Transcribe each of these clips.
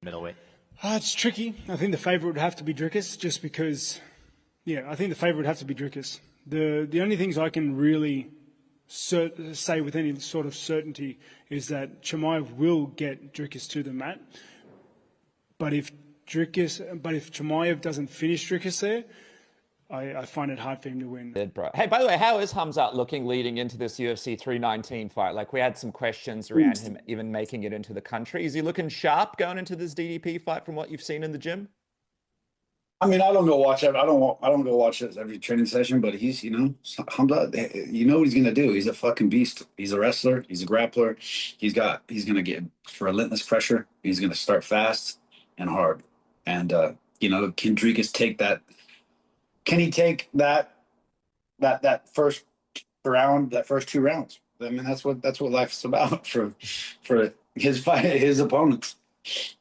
middleweight? It's tricky. I think the favourite would have to be Dricus, just because, I think the favourite would have to be Dricus. The only things I can really say with any sort of certainty is that Chimaev will get Dricus to the mat. But if Chimaev doesn't finish Dricus there, I find it hard for him to win. Hey, by the way, how is Khamzat looking leading into this UFC 319 fight? Like, we had some questions around him even making it into the country. Is he looking sharp going into this DDP fight from what you've seen in the gym? I mean, I don't go watch it. I don't go watch it every training session, but he's, Khamzat, you know what he's gonna do. He's a fucking beast. He's a wrestler. He's a grappler. He's gonna get relentless pressure. He's gonna start fast and hard. And can Dricus take that? Can he take that first round, that first 2 rounds? I mean, that's what life's about for his fight, his opponents.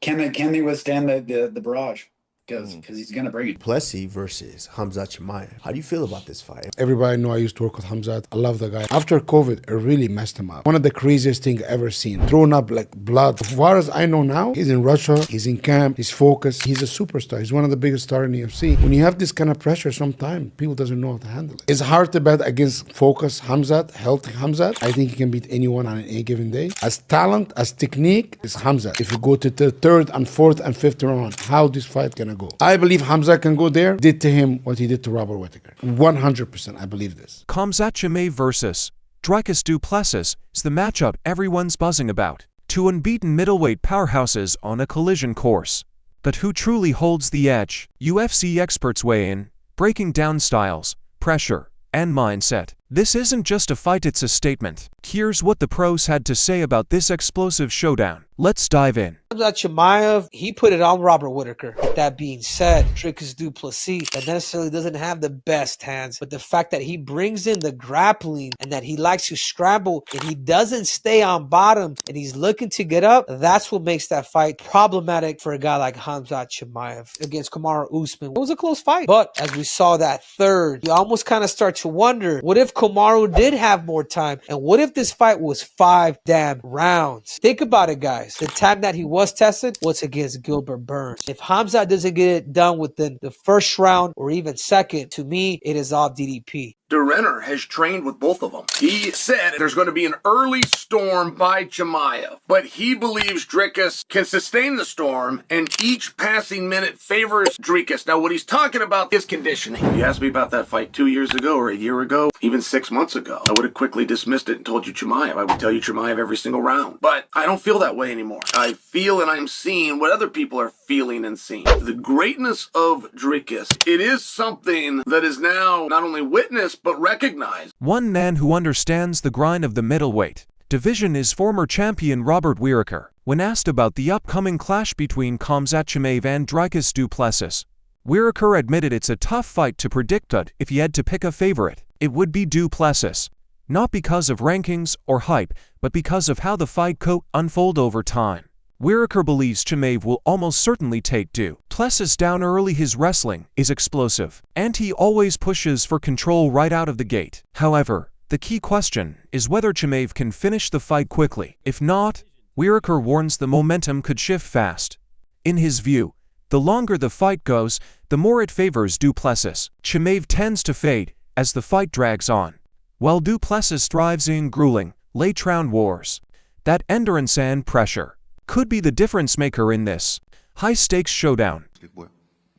Can they withstand the barrage? Because he's going to bring it. Plessis versus Khamzat Chimaev. How do you feel about this fight? Everybody know I used to work with Khamzat. I love the guy. After COVID, it really messed him up. One of the craziest things I've ever seen. Throwing up like blood. As far as I know now, he's in Russia. He's in camp. He's focused. He's a superstar. He's one of the biggest stars in the UFC. When you have this kind of pressure, sometimes people doesn't know how to handle it. It's hard to bet against focused Khamzat, healthy Khamzat. I think he can beat anyone on any given day. As talent, as technique, it's Khamzat. If you go to the 3rd and 4th and 5th round, how this fight gonna go? I believe Khamzat can go there. Did to him what he did to Robert Whittaker. 100%, I believe this. Khamzat Chimaev versus Dricus Du Plessis is the matchup everyone's buzzing about. 2 unbeaten middleweight powerhouses on a collision course. But who truly holds the edge? UFC experts weigh in, breaking down styles, pressure, and mindset. This isn't just a fight, it's a statement. Here's what the pros had to say about this explosive showdown. Let's dive in. Khamzat Chimaev, he put it on Robert Whittaker. With that being said, Dricus Du Plessis, that necessarily doesn't have the best hands, but the fact that he brings in the grappling and that he likes to scramble and he doesn't stay on bottom and he's looking to get up, that's what makes that fight problematic for a guy like Khamzat Chimaev against Kamaru Usman. It was a close fight, but as we saw that 3rd, you almost kind of start to wonder, what if Kamaru did have more time? And what if this fight was 5 damn rounds? Think about it, guys. The time that he was tested was against Gilbert Burns. If Khamzat doesn't get it done within the 1st round or even 2nd, to me, it is all DDP. Renner has trained with both of them. He said there's going to be an early storm by Chimaev, but he believes Dricus can sustain the storm, and each passing minute favors Dricus. Now, what he's talking about is conditioning. If you asked me about that fight 2 years ago or a year ago, even 6 months ago, I would have quickly dismissed it and told you Chimaev. I would tell you Chimaev every single round. But I don't feel that way anymore. I feel and I'm seeing what other people are feeling and seeing. The greatness of Dricus, it is something that is now not only witnessed, but recognized. One man who understands the grind of the middleweight division is former champion Robert Whittaker. When asked about the upcoming clash between Khamzat Chimaev and Dricus Du Plessis, Whittaker admitted it's a tough fight to predict, but if he had to pick a favorite, it would be Du Plessis. Not because of rankings or hype, but because of how the fight could unfold over time. Whittaker believes Chimaev will almost certainly take Du Plessis down early. His wrestling is explosive, and he always pushes for control right out of the gate. However, the key question is whether Chimaev can finish the fight quickly. If not, Whittaker warns the momentum could shift fast. In his view, the longer the fight goes, the more it favors Du Plessis. Chimaev tends to fade as the fight drags on, while Du Plessis thrives in grueling, late-round wars. That endurance and pressure could be the difference maker in this high-stakes showdown.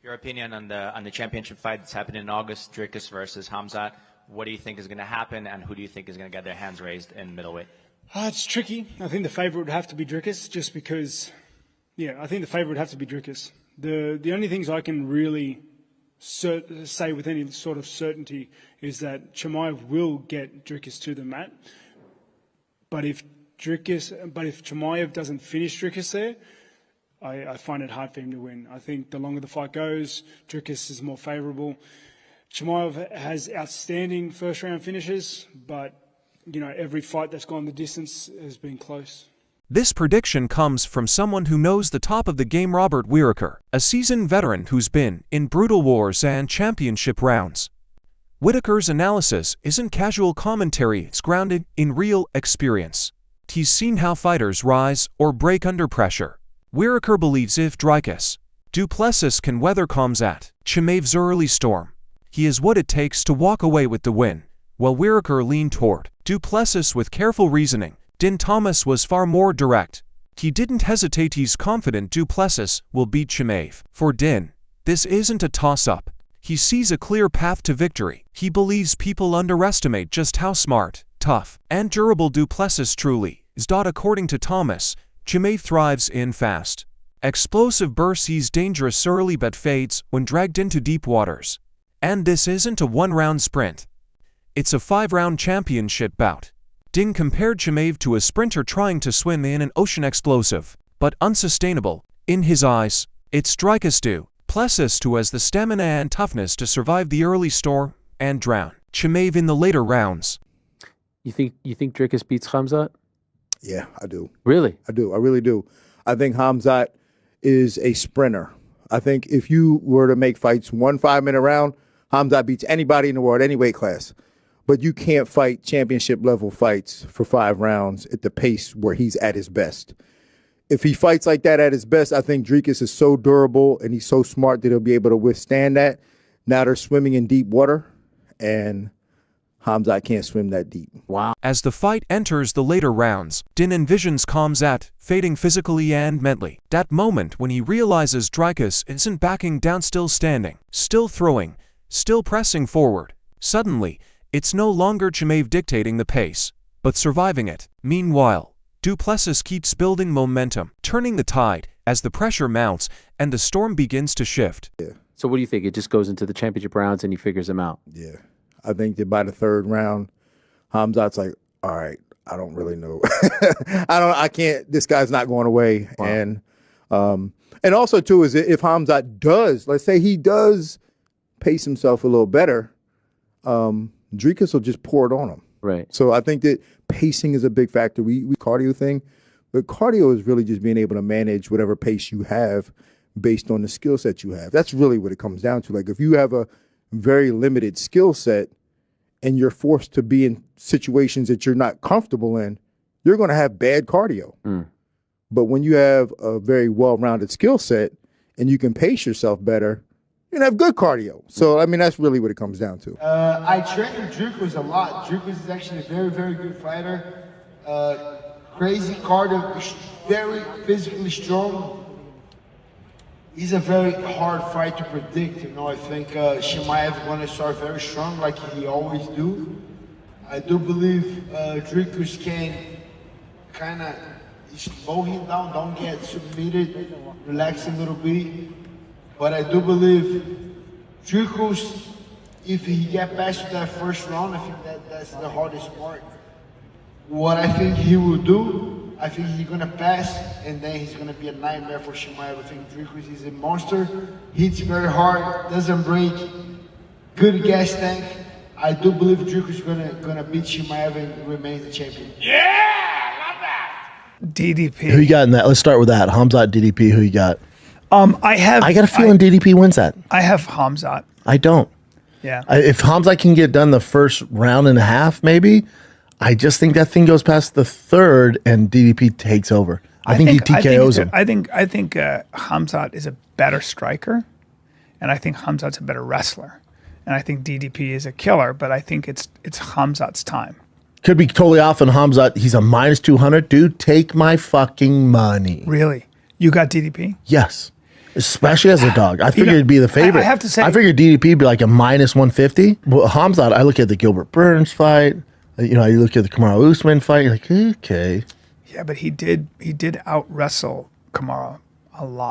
Your opinion on the championship fight that's happening in August, Dricus versus Khamzat. What do you think is going to happen, and who do you think is going to get their hands raised in middleweight? It's tricky. I think the favourite would have to be Dricus, just because, I think the favourite would have to be Dricus. The only things I can really say with any sort of certainty is that Chimaev will get Dricus to the mat. But if Chimaev doesn't finish Dricus there, I find it hard for him to win. I think the longer the fight goes, Dricus is more favourable. Chimaev has outstanding first-round finishes, but every fight that's gone the distance has been close. This prediction comes from someone who knows the top of the game, Robert Whittaker, a seasoned veteran who's been in brutal wars and championship rounds. Whittaker's analysis isn't casual commentary, it's grounded in real experience. He's seen how fighters rise or break under pressure, Whittaker believes if Dricus Du Plessis can weather Khamzat Chimaev's early storm, he has what it takes to walk away with the win, while Whittaker leaned toward Du Plessis with careful reasoning. Din Thomas was far more direct. He didn't hesitate. He's confident Du Plessis will beat Chimaev. For Din, this isn't a toss-up. He sees a clear path to victory. He believes people underestimate just how smart, tough, and durable Du Plessis truly is. According to Thomas, Chimaev thrives in fast, explosive bursts. He's dangerous early but fades when dragged into deep waters. And this isn't a one-round sprint. It's a 5-round championship bout. Din compared Chimaev to a sprinter trying to swim in an ocean. Explosive, but unsustainable. In his eyes, it's Dricus Du Plessis who has the stamina and toughness to survive the early storm and drown Chimaev in the later rounds. You think Dricus beats Khamzat? Yeah, I do. Really? I do. I really do. I think Khamzat is a sprinter. I think if you were to make fights 1 5-minute round, Khamzat beats anybody in the world, any weight class. But you can't fight championship level fights for 5 rounds at the pace where he's at his best. If he fights like that at his best, I think Dricus is so durable and he's so smart that he'll be able to withstand that. Now they're swimming in deep water, and Khamzat can't swim that deep. Wow. As the fight enters the later rounds, Din envisions Khamzat fading physically and mentally. That moment when he realizes Dricus isn't backing down, still standing, still throwing, still pressing forward. Suddenly, it's no longer Chimaev dictating the pace, but surviving it. Meanwhile, Du Plessis keeps building momentum, turning the tide as the pressure mounts and the storm begins to shift. Yeah. So what do you think? It just goes into the championship rounds and he figures them out? Yeah. I think that by the 3rd round, Khamzat's like, all right, I don't really know. I can't, this guy's not going away. Wow. And also too, is if Khamzat does, let's say he does pace himself a little better, Dricus will just pour it on him. Right. So I think that pacing is a big factor. We cardio thing, but cardio is really just being able to manage whatever pace you have based on the skill set you have. That's really what it comes down to. Like if you have a very limited skill set and you're forced to be in situations that you're not comfortable in, you're going to have bad cardio. But when you have a very well-rounded skill set and you can pace yourself better, you're going to have good cardio. So, I mean, that's really what it comes down to. I train with Dricus a lot. Dricus is actually a very, very good fighter. Crazy cardio, very physically strong. He's a very hard fight to predict. You know, I think Chimaev is going to start very strong like he always do. I do believe Dricus can kind of slow him down, don't get submitted, relax a little bit. But I do believe Dricus, if he get past that 1st round, I think that's the hardest part. What I think he will do, I think he's gonna pass, and then he's gonna be a nightmare for Chimaev. I think Dricus is a monster, hits very hard, doesn't break, good gas tank. I do believe Dricus is gonna beat Chimaev and remain the champion. Yeah, love that. DDP. Who you got in that? Let's start with that. Khamzat, DDP, who you got? I got a feeling DDP wins that. I have Khamzat. I don't. Yeah. If Khamzat can get done the 1st round and a half, maybe, I just think that thing goes past the 3rd and DDP takes over. I think he TKOs him. I think Khamzat is a better striker, and I think Khamzat's a better wrestler, and I think DDP is a killer. But I think it's Khamzat's time. Could be totally off on Khamzat. He's a minus 200. Dude, take my fucking money. Really? You got DDP? Yes. Especially as a dog. I figured it'd be the favorite. I have to say, I figured DDP would be like a minus 150. Well, Khamzat, I look at the Gilbert Burns fight. You know, you look at the Kamaru Usman fight. You're like, okay. Yeah, but he did out wrestle Kamaru a lot.